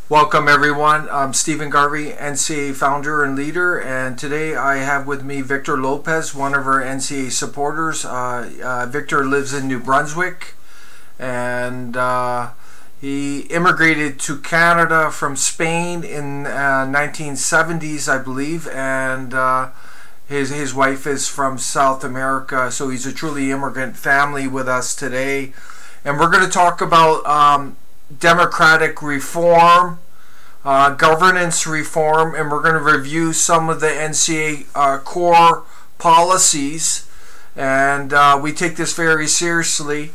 Welcome everyone. I'm Stephen Garvey, NCA founder and leader, and today I have with me Victor Lopez, one of our NCA supporters. Victor lives in New Brunswick, and he immigrated to Canada from Spain in 1970s, I believe, and his wife is from South America, so he's a truly immigrant family with us today. And we're going to talk about democratic reform, governance reform, and we're going to review some of the NCA core policies, and we take this very seriously.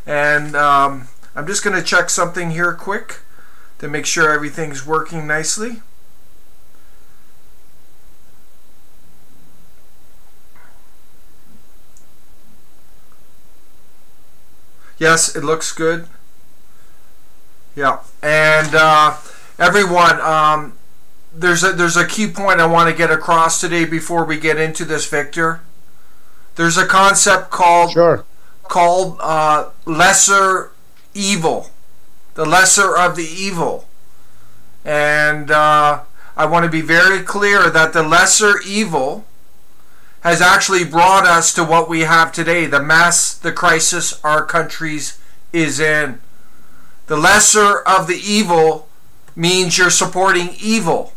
And I'm just going to check something here quick to make sure everything's working nicely. Yes, it looks good. Yeah, and everyone, there's a key point I want to get across today before we get into this, Victor. There's a concept called lesser evil, the lesser of the evil, and I want to be very clear that the lesser evil has actually brought us to what we have today, the mess, the crisis our countries is in. The lesser of the evil means you're supporting evil.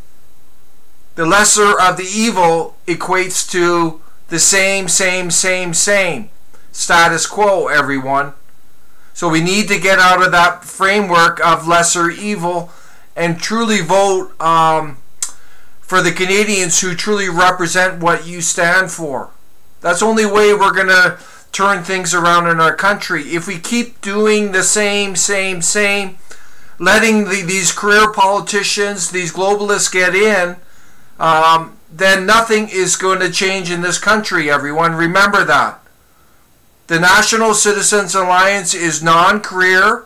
The lesser of the evil equates to the same status quo, everyone. So we need to get out of that framework of lesser evil and truly vote for the Canadians who truly represent what you stand for. That's the only way we're going to turn things around in our country. If we keep doing the same, letting these career politicians, these globalists get in, then nothing is going to change in this country, everyone. Remember that. The National Citizens Alliance is non-career,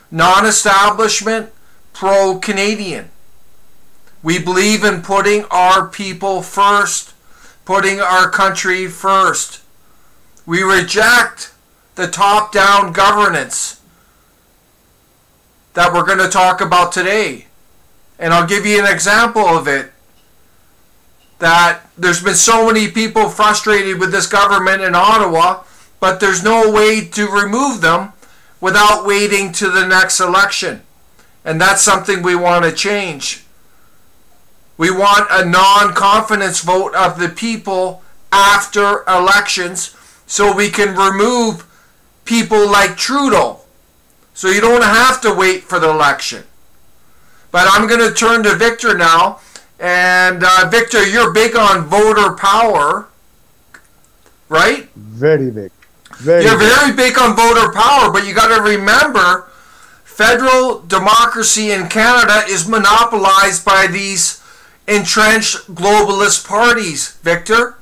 non-establishment, pro-Canadian. We believe in putting our people first, putting our country first. We reject the top-down governance that we're going to talk about today. And I'll give you an example of it. That there's been so many people frustrated with this government in Ottawa, but there's no way to remove them without waiting to the next election. And that's something we want to change. We want a non-confidence vote of the people after elections so we can remove people like Trudeau. So you don't have to wait for the election. But I'm going to turn to Victor now. And Victor, you're big on voter power, right? Very big. You're very big on voter power, but you got to remember, federal democracy in Canada is monopolized by these entrenched globalist parties, Victor.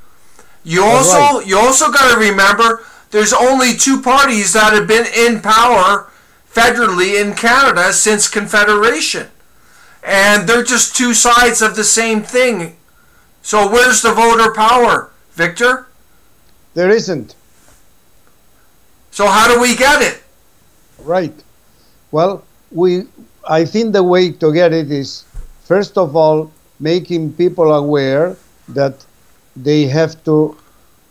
You also got to remember there's only two parties that have been in power federally in Canada since Confederation. And they're just two sides of the same thing. So where's the voter power, Victor? There isn't. So how do we get it? Right. Well, I think the way to get it is, first of all, making people aware that they have to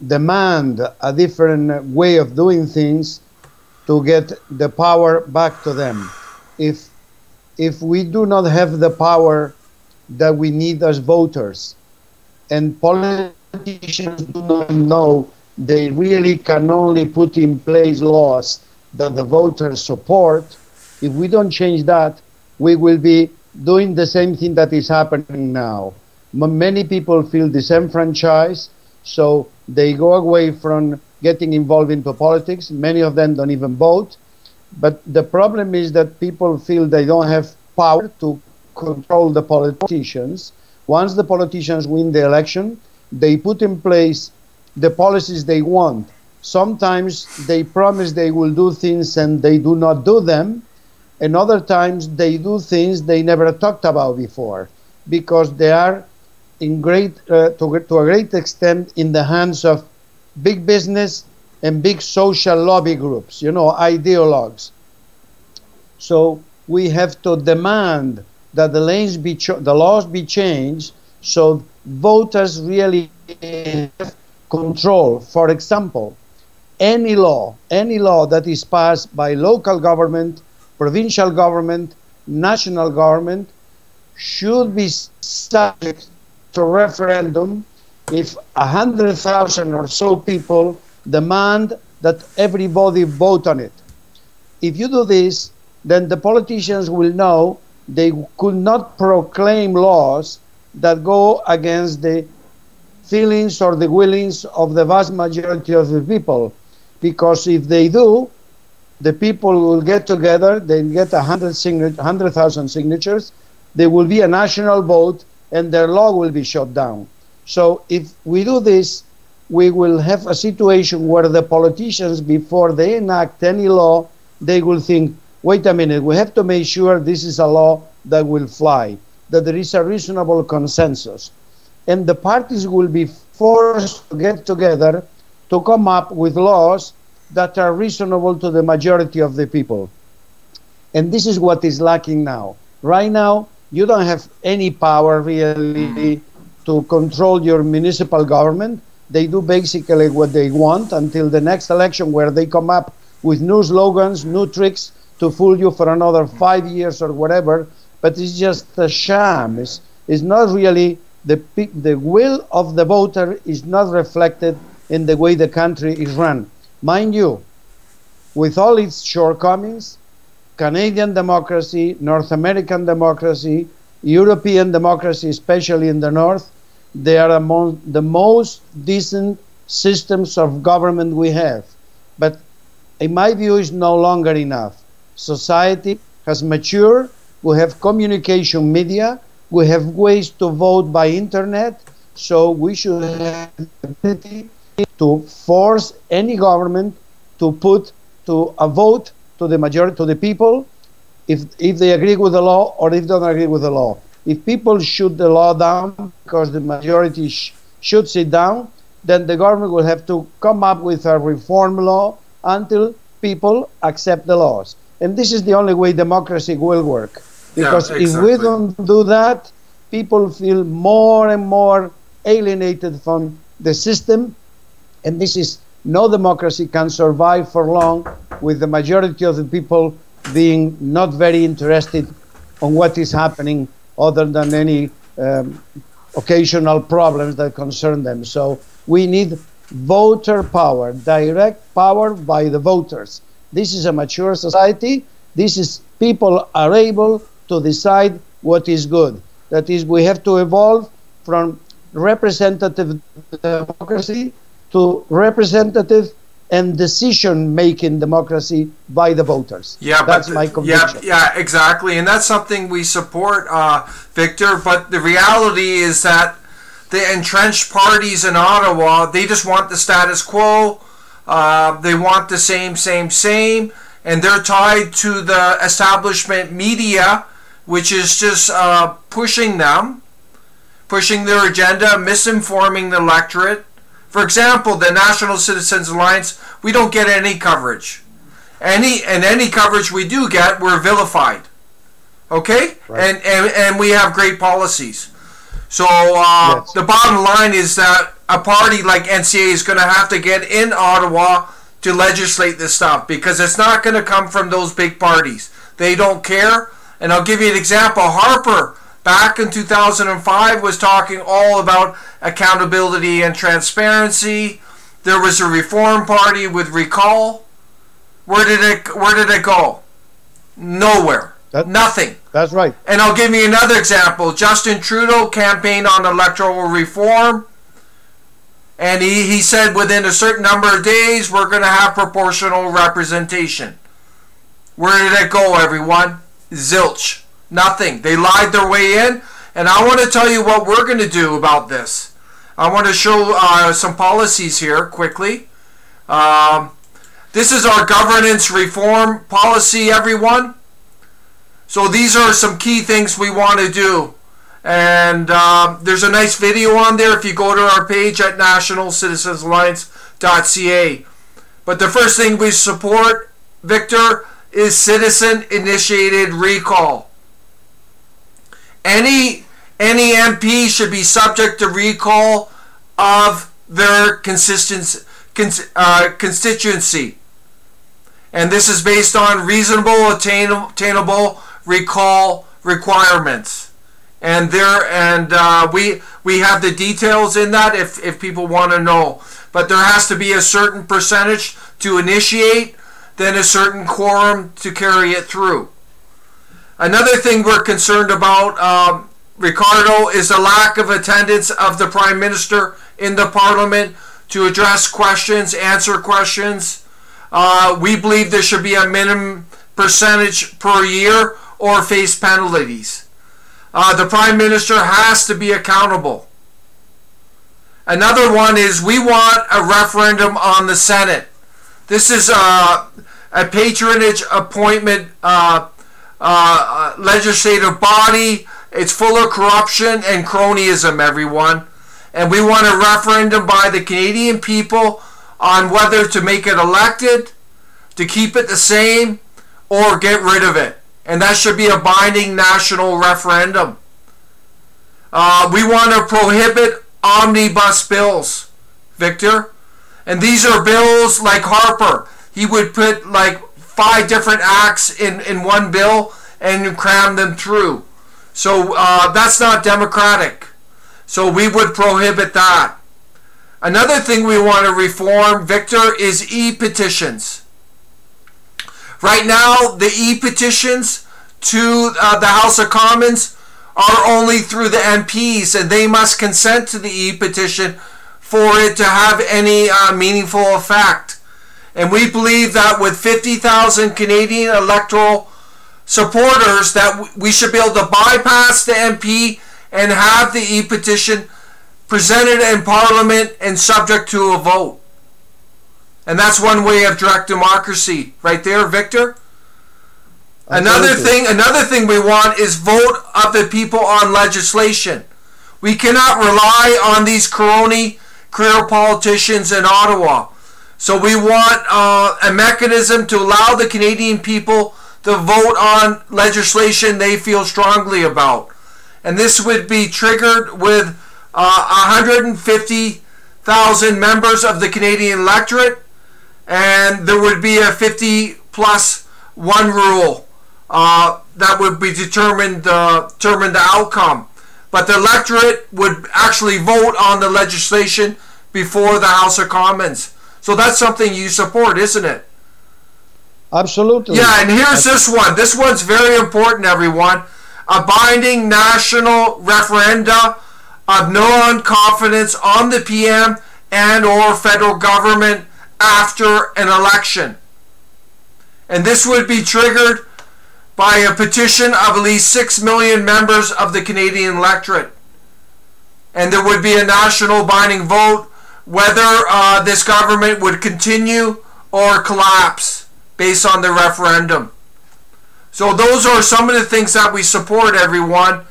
demand a different way of doing things to get the power back to them. If we do not have the power that we need as voters, and politicians do not know, they really can only put in place laws that the voters support. If we don't change that, we will be doing the same thing that is happening now. Many people feel disenfranchised, so they go away from getting involved into politics. Many of them don't even vote. But the problem is that people feel they don't have power to control the politicians. Once the politicians win the election, they put in place the policies they want. Sometimes they promise they will do things and they do not do them. And other times they do things they never talked about before, because they are to a great extent in the hands of big business and big social lobby groups, ideologues. So we have to demand that the laws be changed so voters really have control. For example, any law that is passed by local government, provincial government, national government should be subject to referendum if 100,000 or so people demand that everybody vote on it. If you do this, then the politicians will know they could not proclaim laws that go against the feelings or the willings of the vast majority of the people. Because if they do, the people will get together, they get 100,000 signatures, there will be a national vote, and their law will be shut down. So if we do this, we will have a situation where the politicians, before they enact any law, they will think, wait a minute, we have to make sure this is a law that will fly, that there is a reasonable consensus. And the parties will be forced to get together to come up with laws that are reasonable to the majority of the people. And this is what is lacking now. Right now, you don't have any power really to control your municipal government. They do basically what they want until the next election, where they come up with new slogans, new tricks to fool you for another 5 years or whatever. But it's just a sham. It's not really the will of the voter is not reflected in the way the country is run. Mind you, with all its shortcomings, Canadian democracy, North American democracy, European democracy, especially in the North, they are among the most decent systems of government we have. But in my view, it's no longer enough. Society has matured. We have communication media. We have ways to vote by internet. So we should have the ability to force any government to put to a vote to the majority, to the people, if they agree with the law or if they don't agree with the law. If people shoot the law down because the majority shoots it down, then the government will have to come up with a reform law until people accept the laws. And this is the only way democracy will work. Because if we don't do that, people feel more and more alienated from the system. And this is, no democracy can survive for long with the majority of the people being not very interested on what is happening other than any occasional problems that concern them. So we need voter power, direct power by the voters. This is a mature society. This is, people are able to decide what is good. That is, we have to evolve from representative democracy to representative and decision-making democracy by the voters. Yeah, that's my conviction. Yeah, exactly, and that's something we support, Victor. But the reality is that the entrenched parties in Ottawa, they just want the status quo. They want the same, and they're tied to the establishment media, which is just pushing their agenda, misinforming the electorate. For example, the National Citizens Alliance, we don't get any coverage. Any coverage we do get, we're vilified. Okay? Right. And we have great policies. So yes. The bottom line is that a party like NCA is going to have to get in Ottawa to legislate this stuff, because it's not going to come from those big parties. They don't care. And I'll give you an example. Harper, back in 2005, was talking all about accountability and transparency. There was a Reform Party with recall. Where did it go? Nowhere. Nothing. That's right. And I'll give you another example. Justin Trudeau campaigned on electoral reform, and he said within a certain number of days we're going to have proportional representation. Where did it go, everyone? Zilch. Nothing. They lied their way in. And I want to tell you what we're going to do about this. I want to show some policies here quickly. This is our governance reform policy, everyone. So these are some key things we want to do. And there's a nice video on there if you go to our page at nationalcitizensalliance.ca. But the first thing we support, Victor, is citizen-initiated recall. Any MP should be subject to recall of their constituency. And this is based on reasonable, attainable recall requirements. And we have the details in that if people want to know. But there has to be a certain percentage to initiate, then a certain quorum to carry it through. Another thing we're concerned about, Ricardo, is the lack of attendance of the Prime Minister in the Parliament to address questions, answer questions. We believe there should be a minimum percentage per year or face penalties. The Prime Minister has to be accountable. Another one is we want a referendum on the Senate. This is a patronage appointment legislative body. It's full of corruption and cronyism, everyone. And we want a referendum by the Canadian people on whether to make it elected, to keep it the same, or get rid of it. And that should be a binding national referendum. We want to prohibit omnibus bills, Victor. And these are bills like Harper. He would put like 5 different acts in one bill and cram them through. So that's not democratic. So we would prohibit that. Another thing we want to reform, Victor, is e-petitions. Right now, the e-petitions to the House of Commons are only through the MPs, and they must consent to the e-petition for it to have any meaningful effect. And we believe that with 50,000 Canadian electoral supporters that we should be able to bypass the MP and have the e-petition presented in Parliament and subject to a vote. And that's one way of direct democracy right there, Victor. Another thing we want is vote of the people on legislation. We cannot rely on these crony career politicians in Ottawa. So we want a mechanism to allow the Canadian people to vote on legislation they feel strongly about. And this would be triggered with 150,000 members of the Canadian electorate, and there would be a 50+1 rule that would be determine the outcome. But the electorate would actually vote on the legislation before the House of Commons. So that's something you support, isn't it? Absolutely. Yeah, and here's this one. This one's very important, everyone. A binding national referenda of non-confidence on the PM and or federal government after an election. And this would be triggered by a petition of at least 6 million members of the Canadian electorate. And there would be a national binding vote whether this government would continue or collapse based on the referendum. So those are some of the things that we support, everyone.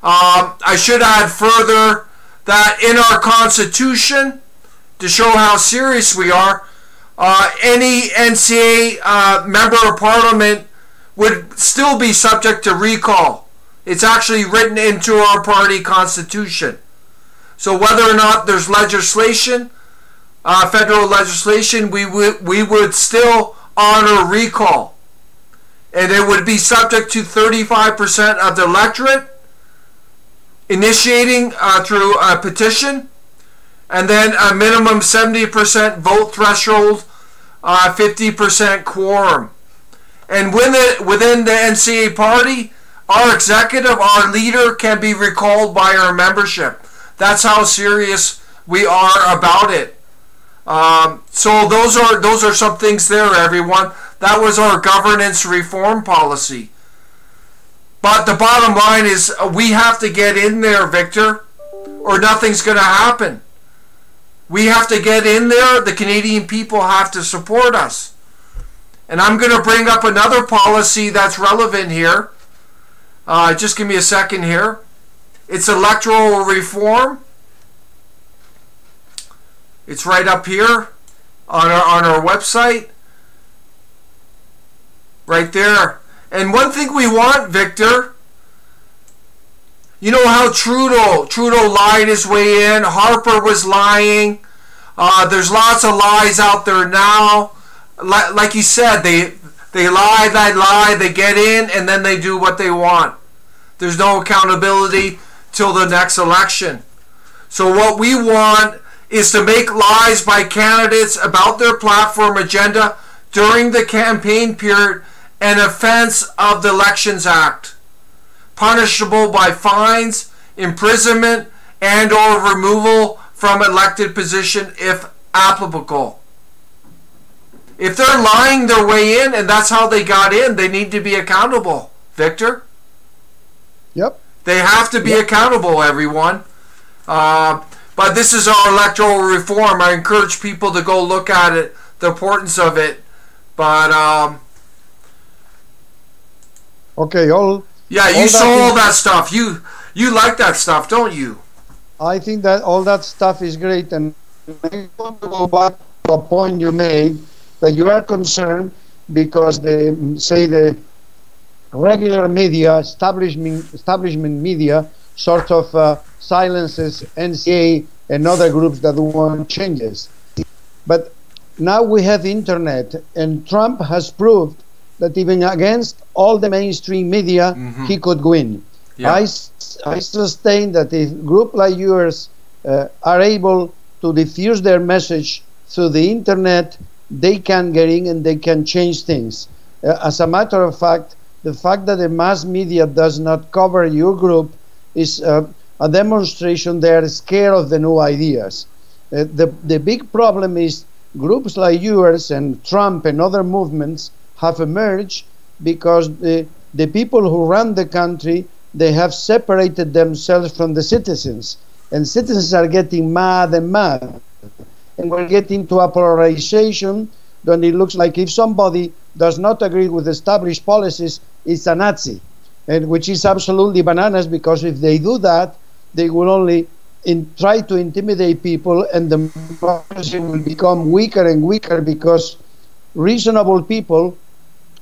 I should add further that in our Constitution, to show how serious we are, any NCA member of Parliament would still be subject to recall. It's actually written into our party constitution. So whether or not there's legislation, federal legislation, we would still honor recall. And it would be subject to 35% of the electorate initiating through a petition, and then a minimum 70% vote threshold, 50% quorum. And within the NCA party, our executive, our leader, can be recalled by our membership. That's how serious we are about it. So those are some things there, everyone. That was our governance reform policy. But the bottom line is we have to get in there, Victor, or nothing's going to happen. We have to get in there. The Canadian people have to support us. And I'm going to bring up another policy that's relevant here. Just give me a second here. It's electoral reform. It's right up here on our website. Right there. And one thing we want, Victor, You know how Trudeau lied his way in. Harper was lying. There's lots of lies out there now. Like you said, they lie, they get in, and then they do what they want. There's no accountability till the next election. So what we want is to make lies by candidates about their platform agenda during the campaign period an offense of the Elections Act, punishable by fines, imprisonment, and or removal from elected position if applicable. If they're lying their way in and that's how they got in, they need to be accountable. Victor? Yep. They have to be accountable, everyone. But this is our electoral reform. I encourage people to go look at it, the importance of it. But, okay, yeah, you saw all that stuff. You like that stuff, don't you? I think that all that stuff is great, and I want to go back to a point you made, that you are concerned because the regular media, establishment media, sort of silences NCA and other groups that want changes. But now we have internet, and Trump has proved that even against all the mainstream media, he could win. Yeah. I sustain that if groups like yours are able to diffuse their message through the internet, they can get in and they can change things. As a matter of fact, the fact that the mass media does not cover your group is a demonstration they are scared of the new ideas. The big problem is groups like yours and Trump and other movements have emerged because the people who run the country, they have separated themselves from the citizens, and citizens are getting mad and mad, and we're getting to a polarization. Then it looks like if somebody does not agree with established policies, it's a Nazi, and which is absolutely bananas, because if they do that, they will only try to intimidate people, and the democracy will become weaker and weaker, because reasonable people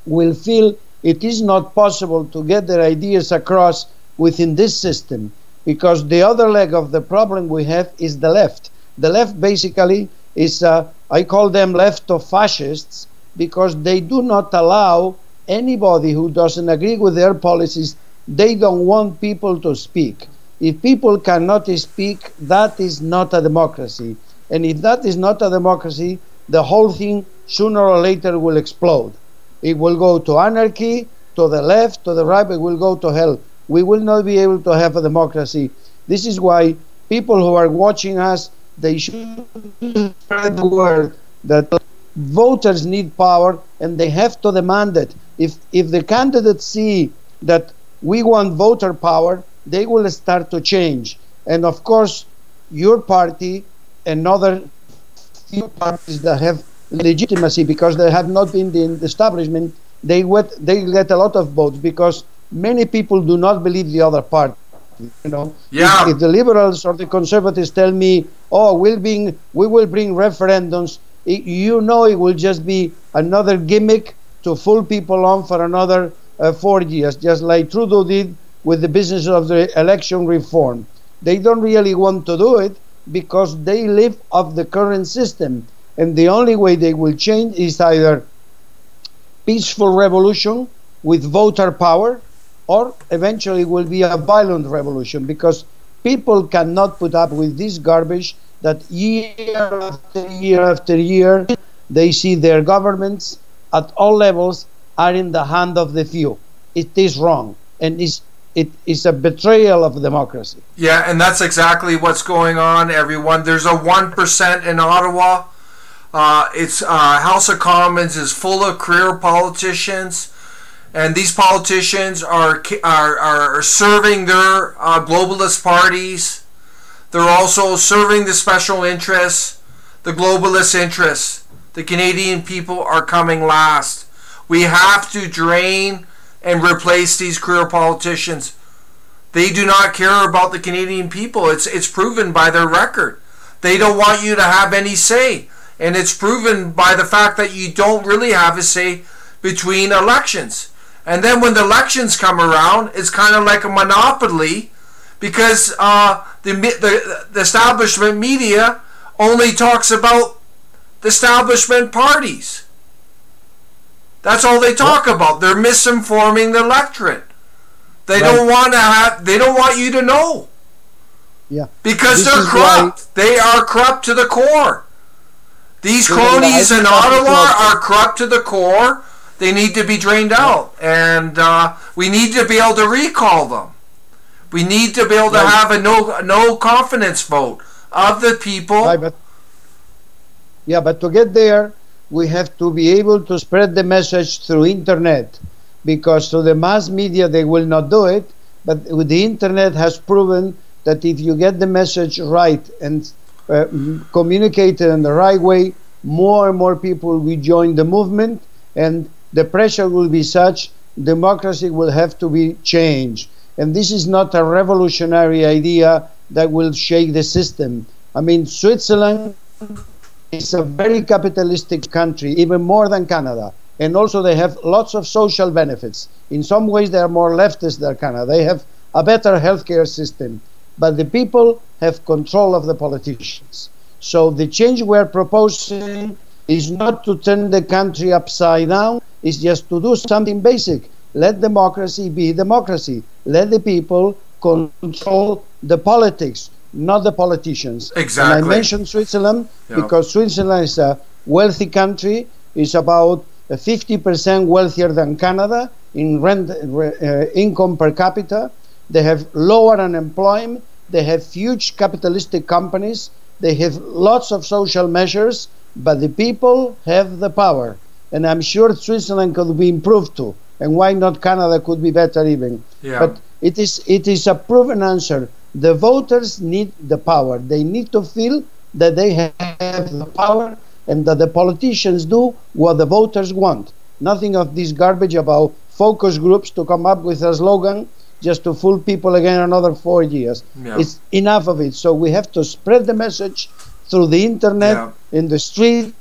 will feel it is not possible to get their ideas across within this system, because the other leg of the problem we have is the left. The left basically is, I call them left-of-fascists, because they do not allow anybody who doesn't agree with their policies. They don't want people to speak. If people cannot speak, that is not a democracy. And if that is not a democracy, the whole thing sooner or later will explode. It will go to anarchy, to the left, to the right, it will go to hell. We will not be able to have a democracy. This is why people who are watching us, they should spread the word that voters need power, and they have to demand it. If the candidates see that we want voter power, they will start to change. And of course, your party and other few parties that have legitimacy, because they have not been in the establishment, they get a lot of votes, because many people do not believe the other party. You know, yeah. If the liberals or the conservatives tell me, "Oh, we will bring referendums," you know, it will just be another gimmick to fool people on for another 4 years, just like Trudeau did with the business of the election reform. They don't really want to do it because they live off the current system. And the only way they will change is either peaceful revolution with voter power, or eventually will be a violent revolution, because people cannot put up with this garbage that year after year after year they see their governments at all levels are in the hand of the few. It is wrong, and it is a betrayal of democracy. Yeah, and that's exactly what's going on, everyone. There's a 1% in Ottawa. It's House of Commons is full of career politicians, and these politicians are serving their globalist parties. They're also serving the special interests, the globalist interests. The Canadian people are coming last. We have to drain and replace these career politicians. They do not care about the Canadian people. It's proven by their record. They don't want you to have any say. And it's proven by the fact that you don't really have a say between elections. And then when the elections come around, it's kind of like a monopoly, because the establishment media only talks about the establishment parties. That's all they talk about. They're misinforming the electorate. They don't want to have. They don't want you to know. Yeah. Because they're corrupt. They are corrupt to the core. These cronies in Ottawa are corrupt to the core. They need to be drained out, and we need to be able to recall them. We need to be able to have a no confidence vote of the people. But to get there, we have to be able to spread the message through internet, because through the mass media they will not do it. But with the internet has proven that if you get the message right and communicate it in the right way, more and more people will join the movement, and the pressure will be such, democracy will have to be changed. And this is not a revolutionary idea that will shake the system. I mean, Switzerland is a very capitalistic country, even more than Canada. And also they have lots of social benefits. In some ways they are more leftist than Canada. They have a better healthcare system. But the people have control of the politicians. So the change we're proposing is not to turn the country upside down, it's just to do something basic. Let democracy be democracy. Let the people control the politics, not the politicians. Exactly. And I mentioned Switzerland because Switzerland is a wealthy country. It's about 50% wealthier than Canada in income per capita. They have lower unemployment. They have huge capitalistic companies. They have lots of social measures, but the people have the power. And I'm sure Switzerland could be improved too. And why not Canada could be better even. Yeah. But it is a proven answer. The voters need the power. They need to feel that they have the power and that the politicians do what the voters want. Nothing of this garbage about focus groups to come up with a slogan just to fool people again another 4 years. Yeah. It's enough of it. So we have to spread the message through the internet, in the street,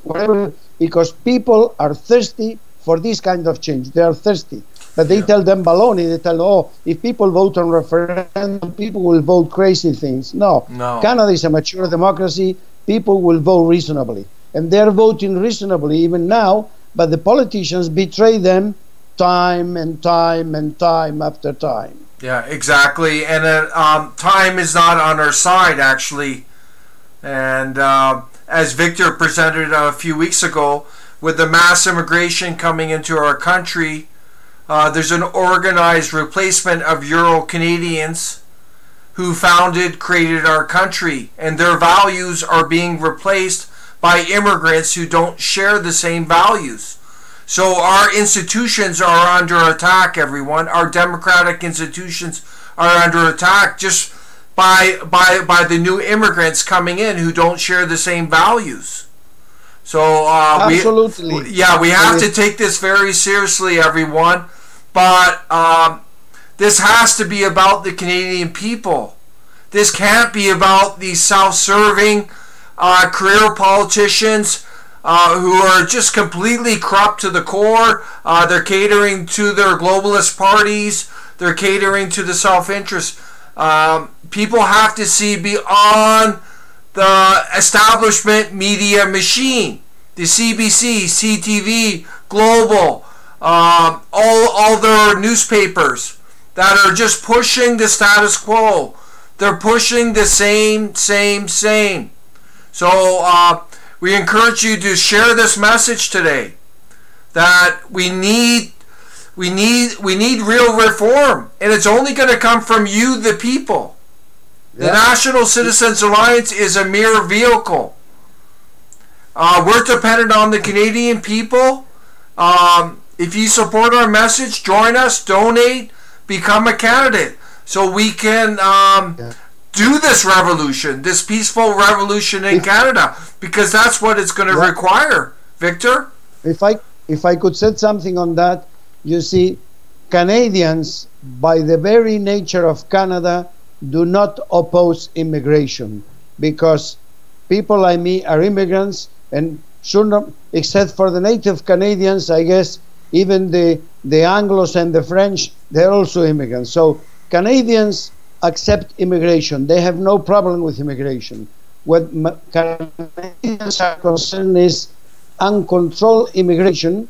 wherever, because people are thirsty for this kind of change. They are thirsty. But they tell them baloney. They tell, oh, if people vote on referendum, people will vote crazy things. No. Canada is a mature democracy. People will vote reasonably. And they're voting reasonably even now, but the politicians betray them time and time and time after time. Yeah, exactly. And time is not on our side, actually. And as Victor presented a few weeks ago, with the mass immigration coming into our country, there's an organized replacement of Euro-Canadians who created our country, and their values are being replaced by immigrants who don't share the same values. So our institutions are under attack, everyone. Our democratic institutions are under attack just by the new immigrants coming in who don't share the same values. So absolutely. we have to take this very seriously, everyone. But this has to be about the Canadian people. This can't be about these self-serving career politicians who are just completely corrupt to the core. They're catering to their globalist parties. They're catering to the self-interest. People have to see beyond the establishment media machine. The CBC, CTV, Global, all their newspapers that are just pushing the status quo. They're pushing the same. So we encourage you to share this message today, that we need real reform, and it's only going to come from you, the people. The National Citizens Alliance is a mere vehicle. We're dependent on the Canadian people. If you support our message, join us, donate, become a candidate, so we can do this revolution, this peaceful revolution in Canada, because that's what it's going to require. Victor? If I could say something on that, you see, Canadians, by the very nature of Canada, do not oppose immigration, because people like me are immigrants, and sooner, except for the native Canadians, I guess, even the Anglos and the French, they're also immigrants. So Canadians accept immigration. They have no problem with immigration. What Canadians are concerned is uncontrolled immigration,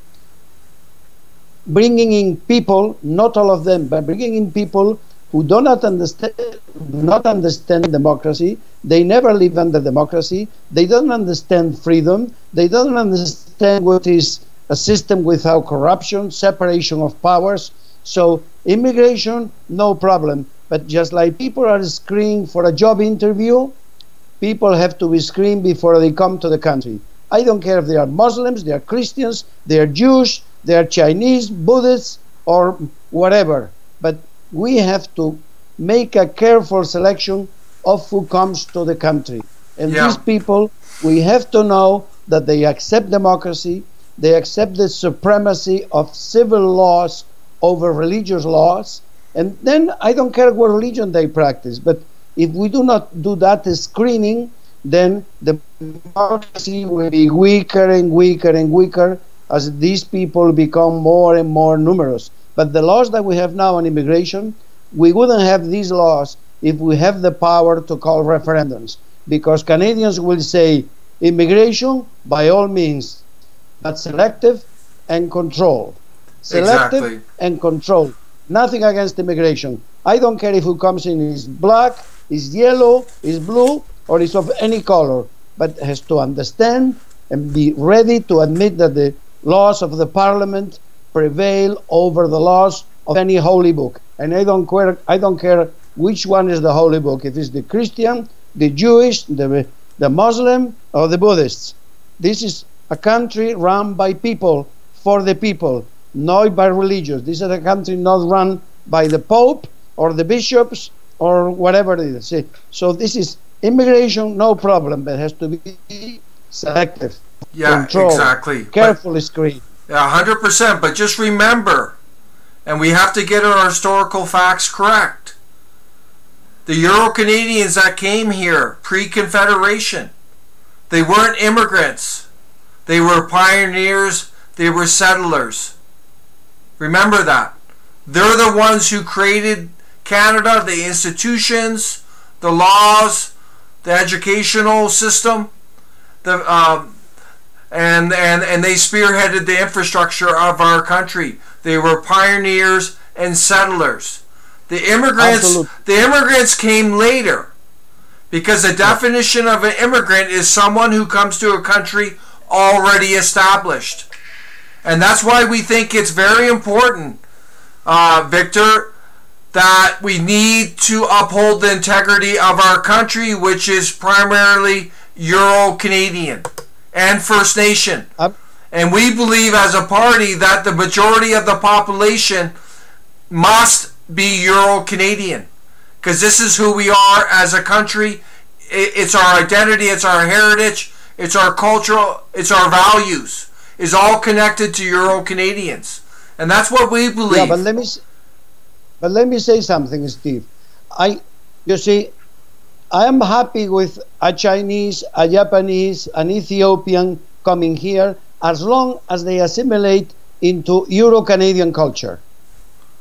bringing in people, not all of them, but bringing in people who do not understand democracy. They never live under democracy. They don't understand freedom. They don't understand what is a system without corruption, separation of powers. So immigration, no problem. But just like people are screened for a job interview, people have to be screened before they come to the country. I don't care if they are Muslims, they are Christians, they are Jewish, they are Chinese, Buddhists, or whatever. But we have to make a careful selection of who comes to the country. And these people, we have to know that they accept democracy, they accept the supremacy of civil laws over religious laws, and then I don't care what religion they practice. But if we do not do that screening, then the democracy will be weaker and weaker and weaker as these people become more and more numerous. But the laws that we have now on immigration, we wouldn't have these laws if we have the power to call referendums, because Canadians will say immigration by all means, but selective and control. Selective and control. Nothing against immigration. I don't care if who comes in is black, is yellow, is blue, or is of any color, but has to understand and be ready to admit that the laws of the parliament prevail over the laws of any holy book. And I don't care which one is the holy book, if it's the Christian, the Jewish, the Muslim, or the Buddhists. This is a country run by people, for the people, not by religions. This is a country not run by the Pope or the bishops or whatever it is. So this is immigration, no problem, but it has to be selective. Yeah, control, exactly. Carefully screened. Yeah, 100%. But just remember, and we have to get our historical facts correct, the Euro-Canadians that came here pre-Confederation, they weren't immigrants. They were pioneers. They were settlers. Remember that. They're the ones who created Canada, the institutions, the laws, the educational system, and they spearheaded the infrastructure of our country. They were pioneers and settlers. The immigrants came later, because the definition of an immigrant is someone who comes to a country already established. And that's why we think it's very important, Victor, that we need to uphold the integrity of our country, which is primarily Euro-Canadian and First Nation. And we believe as a party that the majority of the population must be Euro-Canadian, because this is who we are as a country. It's our identity, it's our heritage, it's our culture, it's our values. Is all connected to Euro-Canadians. And that's what we believe. Yeah, but let me say something, Steve. You see, I am happy with a Chinese, a Japanese, an Ethiopian coming here, as long as they assimilate into Euro-Canadian culture.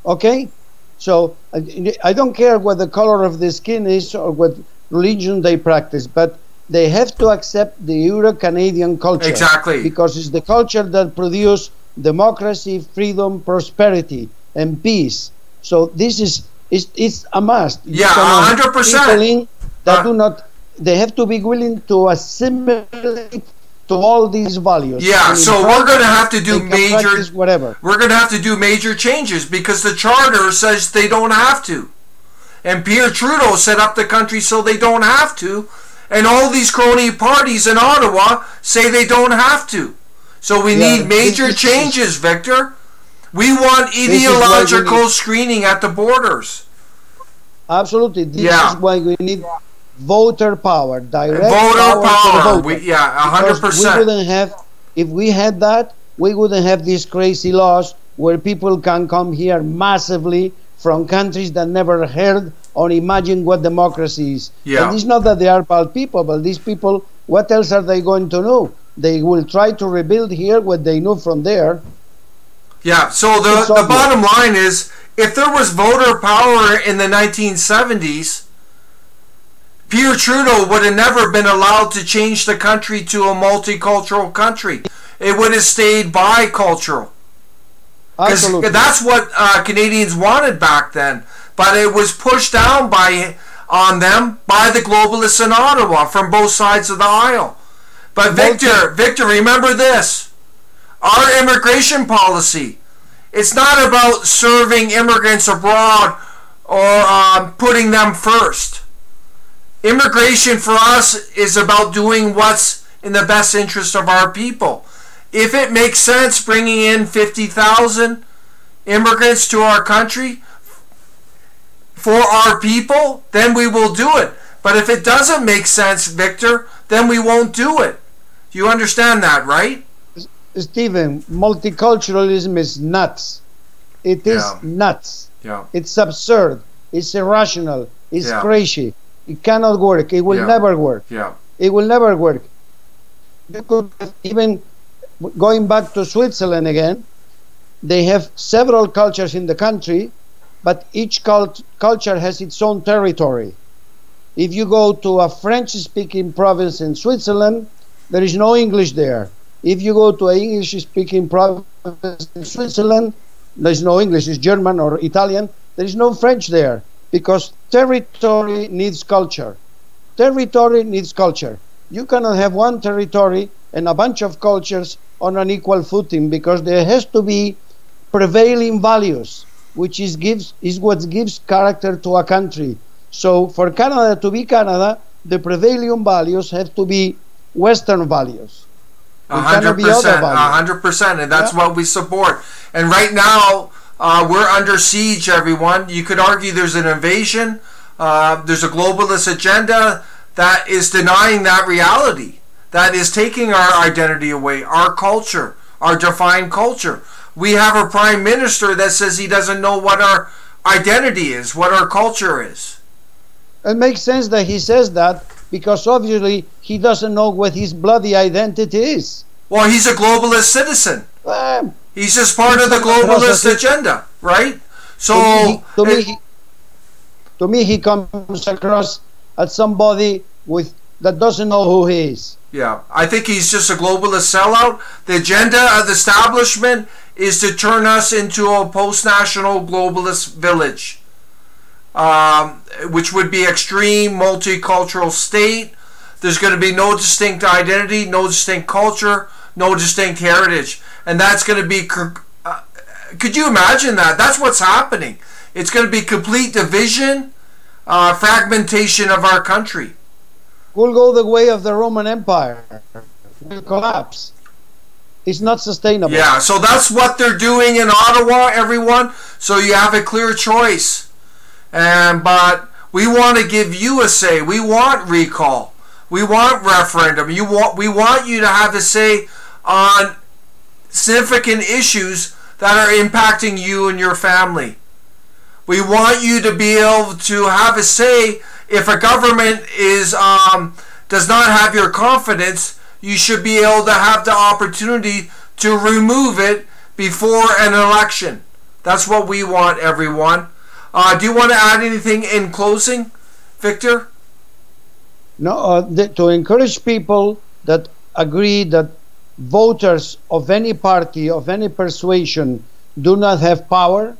Okay? So I don't care what the color of the skin is or what religion they practice, but they have to accept the Euro-Canadian culture. Exactly. Because it's the culture that produces democracy, freedom, prosperity, and peace. So this is it's a must. Yeah, 100%. That do not, they have to be willing to assimilate to all these values. Yeah, so we're going to have to do major whatever. We're going to have to do major changes, because the charter says they don't have to. And Pierre Trudeau set up the country so they don't have to. And all these crony parties in Ottawa say they don't have to. So we need major changes, Victor. We want ideological screening at the borders. Absolutely. This is why we need voter power, direct voter power. Voter. 100%. We wouldn't have, if we had that, we wouldn't have these crazy laws where people can come here massively from countries that never heard or imagined what democracy is. Yeah. And it's not that they are bad people, but these people, what else are they going to know? They will try to rebuild here what they know from there. Yeah, so the bottom line is if there was voter power in the 1970s, Pierre Trudeau would have never been allowed to change the country to a multicultural country. It would have stayed bicultural. Because that's what Canadians wanted back then. But it was pushed down on them by the globalists in Ottawa from both sides of the aisle. But Victor, remember this. Our immigration policy, it's not about serving immigrants abroad or putting them first. Immigration for us is about doing what's in the best interest of our people. If it makes sense bringing in 50,000 immigrants to our country for our people, then we will do it. But if it doesn't make sense, Victor, then we won't do it. Do you understand that, right? Stephen, multiculturalism is nuts. It is nuts. Yeah. It's absurd. It's irrational. It's crazy. It cannot work. It will never work. Yeah. It will never work. You could even, going back to Switzerland again, they have several cultures in the country, but each culture has its own territory. If you go to a French-speaking province in Switzerland, there is no English there. If you go to an English-speaking province in Switzerland, there is no English, it's German or Italian. There is no French there, because territory needs culture. Territory needs culture. You cannot have one territory and a bunch of cultures on an equal footing, because there has to be prevailing values, which is what gives character to a country. So for Canada to be Canada, the prevailing values have to be Western values. 100%, 100%, and that's what we support. And right now, we're under siege, everyone. You could argue there's an invasion. There's a globalist agenda that is denying that reality, that is taking our identity away, our culture, our defined culture. We have a prime minister that says he doesn't know what our identity is, what our culture is. It makes sense that he says that, because obviously he doesn't know what his bloody identity is. Well, he's a globalist citizen. He's just part of the globalist agenda, right? So to me, he comes across as somebody that doesn't know who he is. Yeah, I think he's just a globalist sellout. The agenda of the establishment is to turn us into a post-national globalist village, which would be extreme multicultural state. There's going to be no distinct identity, no distinct culture, no distinct heritage. And that's going to be, could you imagine that? That's what's happening. It's going to be complete division, fragmentation of our country. We'll go the way of the Roman Empire. We'll collapse. It's not sustainable. Yeah, so that's what they're doing in Ottawa, everyone. So you have a clear choice. But we want to give you a say. We want recall. We want referendum. We want you to have a say on significant issues that are impacting you and your family. We want you to be able to have a say. If a government does not have your confidence, you should be able to have the opportunity to remove it before an election. That's what we want, everyone. Do you want to add anything in closing, Victor? No, to encourage people that agree that voters of any party, of any persuasion, do not have power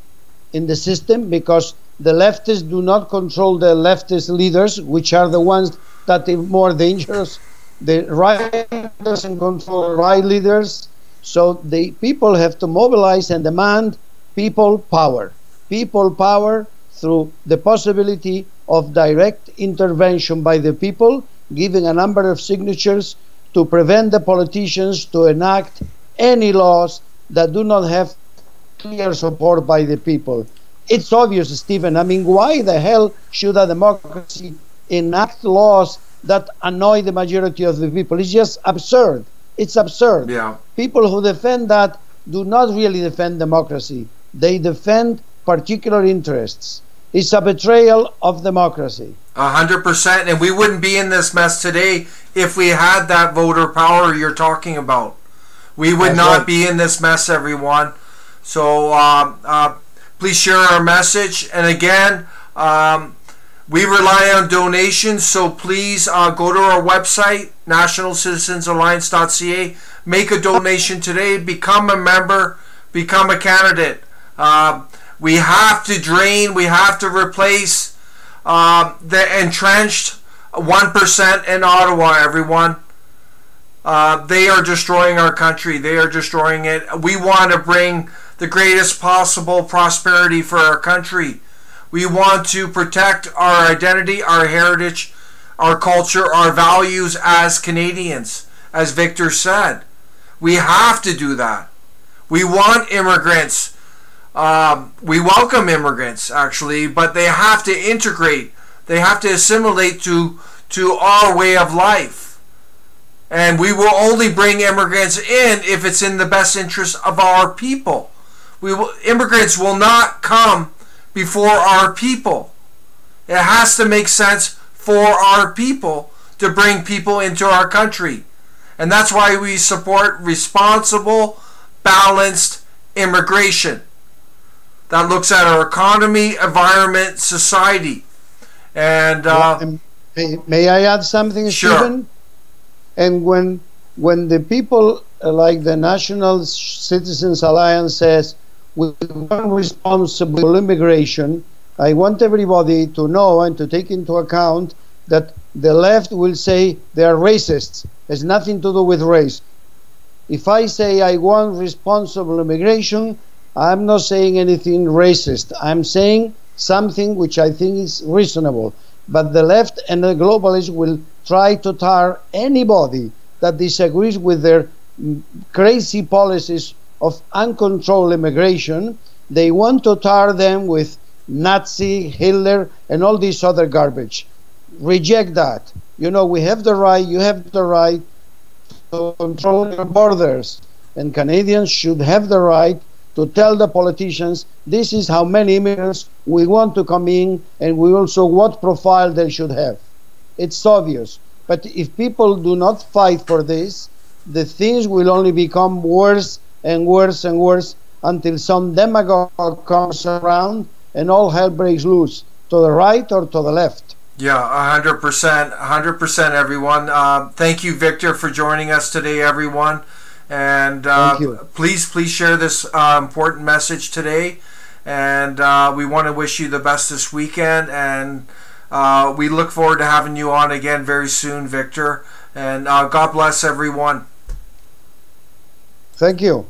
in the system, because the leftists do not control the leftist leaders, which are the ones that are more dangerous. The right doesn't control right leaders. So the people have to mobilize and demand people power. People power through the possibility of direct intervention by the people, giving a number of signatures to prevent the politicians to enact any laws that do not have clear support by the people. It's obvious, Stephen. I mean, why the hell should a democracy enact laws that annoy the majority of the people? It's just absurd. It's absurd. Yeah. People who defend that do not really defend democracy. They defend particular interests. It's a betrayal of democracy. 100%. And we wouldn't be in this mess today if we had that voter power you're talking about. We would not be in this mess, everyone. So Please share our message. And again, we rely on donations, so please go to our website, nationalcitizensalliance.ca. Make a donation today. Become a member. Become a candidate. We have to drain. We have to replace the entrenched 1% in Ottawa, everyone. They are destroying our country. They are destroying it. We want to bring the greatest possible prosperity for our country. We want to protect our identity, our heritage, our culture, our values as Canadians, as Victor said. We have to do that. We want immigrants. We welcome immigrants, actually, but they have to integrate. They have to assimilate to our way of life. And we will only bring immigrants in if it's in the best interest of our people. Immigrants will not come before our people. It has to make sense for our people to bring people into our country. And that's why we support responsible, balanced immigration that looks at our economy, environment, society. And may I add something, sure. Stephen? And when the people like the National Citizens Alliance says we want responsible immigration, I want everybody to know and to take into account that the left will say they are racists. It has nothing to do with race. If I say I want responsible immigration, I'm not saying anything racist. I'm saying something which I think is reasonable. But the left and the globalists will try to tar anybody that disagrees with their crazy policies of uncontrolled immigration. They want to tar them with Nazi, Hitler, and all this other garbage. Reject that. You know, we have the right, you have the right to control your borders. And Canadians should have the right to tell the politicians, this is how many immigrants we want to come in, and we also what profile they should have. It's obvious. But if people do not fight for this, the things will only become worse and worse and worse until some demagogue comes around and all hell breaks loose, to the right or to the left. Yeah, 100%, everyone. Thank you, Victor, for joining us today, everyone. And please share this important message today. And we want to wish you the best this weekend. And we look forward to having you on again very soon, Victor. And God bless everyone. Thank you.